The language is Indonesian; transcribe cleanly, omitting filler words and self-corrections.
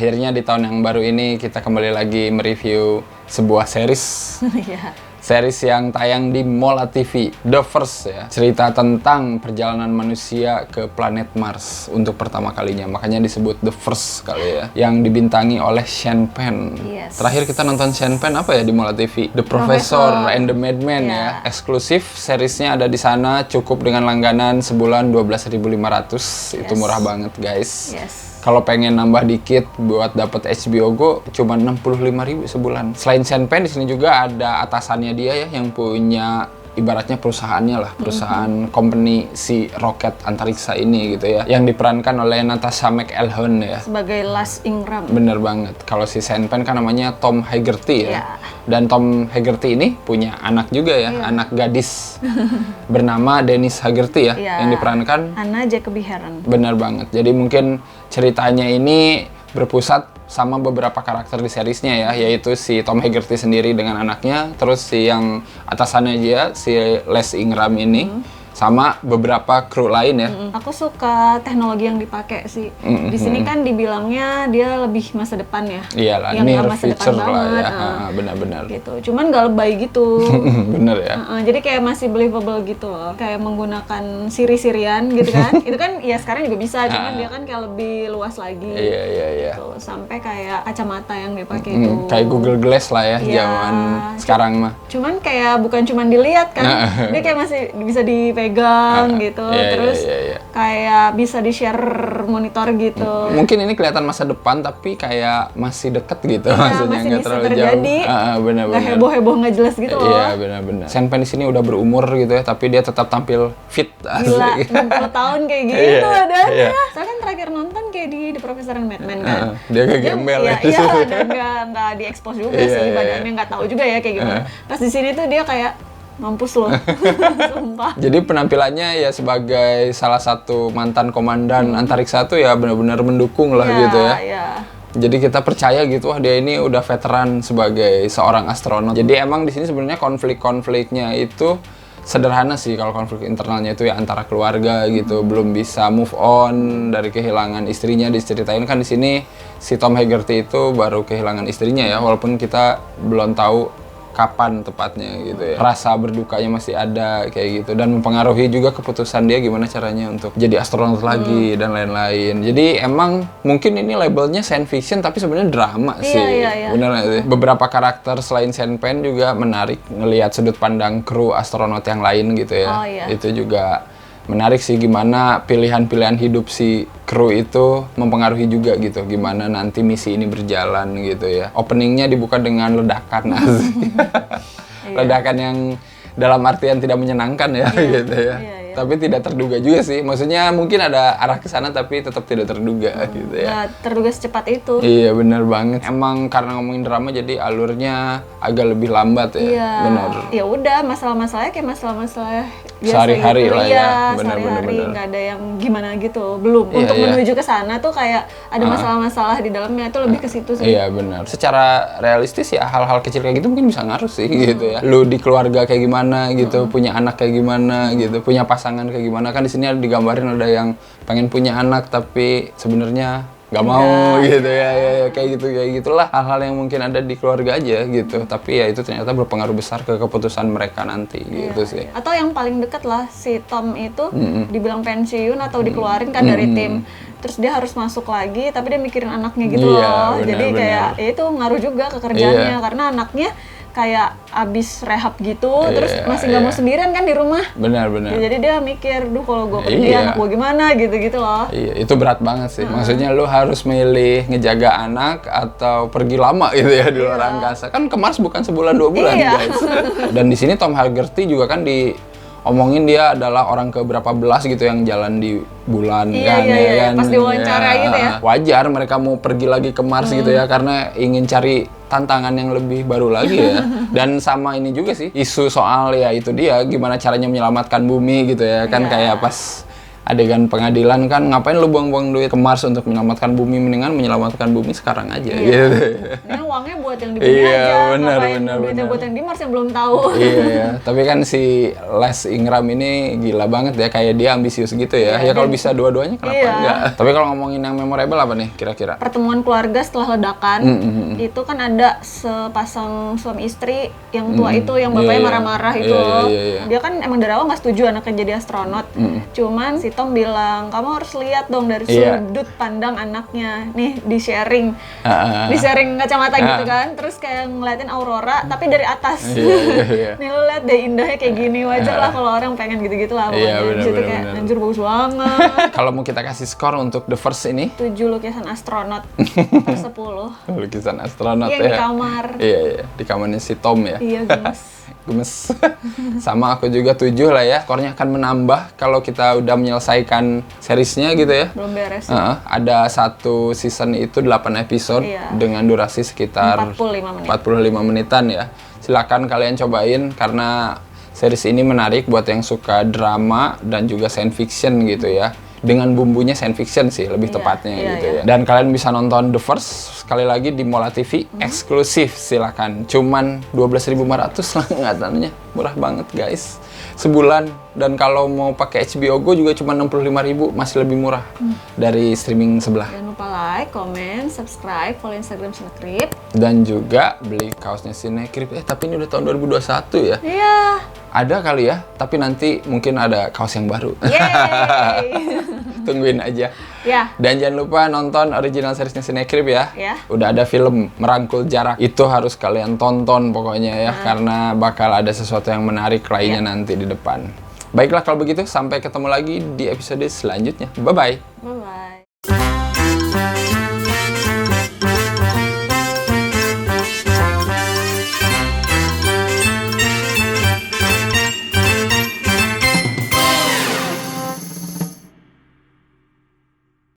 akhirnya di tahun yang baru ini kita kembali lagi mereview sebuah series. Series yang tayang di Mola TV, The First ya. Cerita tentang perjalanan manusia ke planet Mars untuk pertama kalinya. Makanya disebut The First kali ya. Yang dibintangi oleh Sean Penn. Yes. Terakhir kita nonton Sean Penn apa ya di Mola TV? The Professor and the Madman ya. Eksklusif, seriesnya ada di sana. Cukup dengan langganan sebulan 12.500. Itu murah banget guys. Kalau pengen nambah dikit buat dapat HBO Go cuma 65.000 sebulan. Selain Sean Penn di sini juga ada atasannya dia ya yang punya ibaratnya perusahaannya lah, perusahaan company si roket antariksa ini gitu ya. Yang diperankan oleh Natasha McElhone ya. Sebagai Las Ingram. Bener banget. Kalau si Sean Penn kan namanya Tom Haggerty ya. Dan Tom Haggerty ini punya anak juga ya, anak gadis bernama Dennis Haggerty ya, yang diperankan Anna Jacobi Heron. Bener banget. Jadi mungkin ceritanya ini berpusat sama beberapa karakter di seriesnya ya, yaitu si Tom Haggerty sendiri dengan anaknya, terus si yang atasannya dia, si Les Ingram ini, sama beberapa kru lain ya. Aku suka teknologi yang dipakai sih. Di sini kan dibilangnya dia lebih masa depan ya. Iyalah, yang near masa depan future lah banget. ya. Benar-benar. Gitu. Cuman nggak lebay gitu. Bener ya. Jadi kayak masih believable gitu loh. Kayak menggunakan siri-sirian gitu kan. Itu kan ya sekarang juga bisa, cuman dia kan kayak lebih luas lagi. Iya. Gitu. Sampai kayak kacamata yang dipakai itu. Kayak Google Glass lah ya, zaman sekarang mah. Cuman kayak bukan cuma dilihat kan. Dia kayak masih bisa dipegang gitu. Terus kayak bisa di-share monitor gitu. Mungkin ini kelihatan masa depan tapi kayak masih deket gitu, maksudnya nggak terlalu jauh. Benar-benar. Nggak heboh-heboh nggak jelas gitu loh. Iya benar-benar. Sean Penn di sini udah berumur gitu ya, tapi dia tetap tampil fit. Gila, 60 tahun kayak gitu adanya. Saya kan terakhir nonton kayak di The Professor and Madman kan. Dia kayak gembel ya. Iya, dan nggak diekspos juga sih badannya, nggak tahu juga ya kayak gimana. Pas di sini tuh dia kayak mampus loh. Sumpah. Jadi penampilannya ya sebagai salah satu mantan komandan antariksa tuh ya benar-benar mendukung lah gitu ya. Jadi kita percaya gitu, wah dia ini udah veteran sebagai seorang astronot. Jadi emang di sini sebenarnya konflik-konfliknya itu sederhana sih. Kalau konflik internalnya itu ya antara keluarga gitu, belum bisa move on dari kehilangan istrinya. Diceritain kan di sini si Tom Haggerty itu baru kehilangan istrinya ya, walaupun kita belum tahu kapan tepatnya gitu ya. Rasa berdukanya masih ada kayak gitu, dan mempengaruhi juga keputusan dia gimana caranya untuk jadi astronot lagi dan lain-lain. Jadi emang mungkin ini labelnya science fiction tapi sebenarnya drama sih. Bener nggak sih? Beberapa karakter selain Sean Penn juga menarik ngelihat sudut pandang kru astronot yang lain gitu ya. Itu juga menarik sih, gimana pilihan-pilihan hidup si kru itu mempengaruhi juga gitu, gimana nanti misi ini berjalan gitu ya. Openingnya dibuka dengan ledakan ledakan yang dalam artian tidak menyenangkan ya gitu ya. Tapi tidak terduga juga sih, maksudnya mungkin ada arah ke sana tapi tetap tidak terduga gitu ya. Nggak terduga secepat itu. Iya benar banget. Emang karena ngomongin drama jadi alurnya agak lebih lambat ya. Benar. Ya udah, masalah-masalahnya kayak masalah-masalah sehari-hari gitu. lah ya. Sehari-hari nggak ada yang gimana gitu. Belum. Untuk menuju ke sana tuh kayak ada masalah-masalah di dalamnya, itu lebih ke situ sih. Iya benar. Secara realistis ya hal-hal kecil kayak gitu mungkin bisa ngaruh sih gitu ya. Lu di keluarga kayak gimana gitu, punya anak kayak gimana gitu, punya pasangan kayak gimana. Kan di sini ada digambarin ada yang pengen punya anak tapi sebenarnya nggak mau gitu ya, kayak gitulah hal-hal yang mungkin ada di keluarga aja gitu, tapi ya itu ternyata berpengaruh besar ke keputusan mereka nanti gitu sih. Atau yang paling deket lah, si Tom itu dibilang pensiun atau dikeluarin kan dari tim, terus dia harus masuk lagi tapi dia mikirin anaknya gitu loh. Jadi kayak itu ngaruh juga ke kerjaannya karena anaknya kayak abis rehab gitu, terus masih nggak mau sendirian kan di rumah. Benar. Jadi dia mikir, duh kalau gue pergi anak gue gimana gitu loh. Iya, itu berat banget sih. Maksudnya lu harus milih ngejaga anak atau pergi lama gitu ya di luar angkasa. Kan ke Mars bukan sebulan 2 bulan guys. Dan di sini Tom Haggerty juga kan omongin dia adalah orang ke berapa belas gitu yang jalan di bulan kan. Pas diwawancara gitu ya. Wajar mereka mau pergi lagi ke Mars gitu ya, karena ingin cari tantangan yang lebih baru lagi ya. Dan sama ini juga sih, isu soal ya itu dia gimana caranya menyelamatkan bumi gitu ya. Kan kayak pas adegan pengadilan kan, ngapain lu buang-buang duit ke Mars untuk menyelamatkan bumi, mendingan menyelamatkan bumi sekarang aja gitu. Ini uangnya buat yang di bumi Iya, aja. benar, Ngapain benar, duitnya benar. buat yang di Mars yang belum tahu. Iya ya, tapi kan si Les Ingram ini gila banget ya, kayak dia ambisius gitu ya. Ya kalau bisa dua-duanya kenapa Iya. enggak? Tapi kalau ngomongin yang memorable apa nih kira-kira? Pertemuan keluarga setelah ledakan, itu kan ada sepasang suami istri yang tua itu, yang bapaknya Iya, marah-marah iya. itu Iya, loh. iya, iya. Dia kan emang dari awal nggak setuju anaknya jadi astronot. Cuman si Tom bilang, kamu harus lihat dong dari Iya. sudut pandang anaknya. Nih, di-sharing. Ah, Di-sharing kacamata gitu kan. Terus kayak ngeliatin aurora, tapi dari atas. Iya, iya, iya. Nih lu lihat deh indahnya kayak gini. Wajar lah kalau orang pengen gitu-gitu lah Iya, pokoknya. bener, Di situ bener, kayak, bener. anjir bagus banget. Kalau mau kita kasih skor untuk The First ini, 7 lukisan astronot per 10. lukisan astronot Yang ya. di kamar. Iya, iya, di kamarnya si Tom ya. Iya, gemes. Gemes. Sama aku juga 7 lah ya. Skornya akan menambah kalau kita udah menyelesaikan seriesnya gitu ya. Belum beres. Ada satu season itu 8 episode Iya. dengan durasi sekitar 45 menit. 45 menitan ya. Silakan kalian cobain karena series ini menarik buat yang suka drama dan juga science fiction gitu ya. Dengan bumbunya science fiction sih lebih Iya, tepatnya iya, gitu iya. ya. Dan kalian bisa nonton The First sekali lagi di Mola TV eksklusif, silakan. Cuman 12.500 lah anggatannya. Murah banget guys. Sebulan, dan kalau mau pakai HBO Go juga cuma 65.000, masih lebih murah dari streaming sebelah. Jangan lupa like, comment, subscribe, follow Instagram Cinekrip. Dan juga beli kaosnya Cinekrip. Tapi ini udah tahun 2021 ya. Iya. Ada kali ya, tapi nanti mungkin ada kaos yang baru. Yeay. Tungguin aja. Ya. Dan jangan lupa nonton original seriesnya Cinekrip ya. Ya. Udah ada film Merangkul Jarak. Itu harus kalian tonton pokoknya ya, karena bakal ada sesuatu yang menarik lainnya nanti di depan. Baiklah kalau begitu, sampai ketemu lagi di episode selanjutnya. Bye-bye. Bye.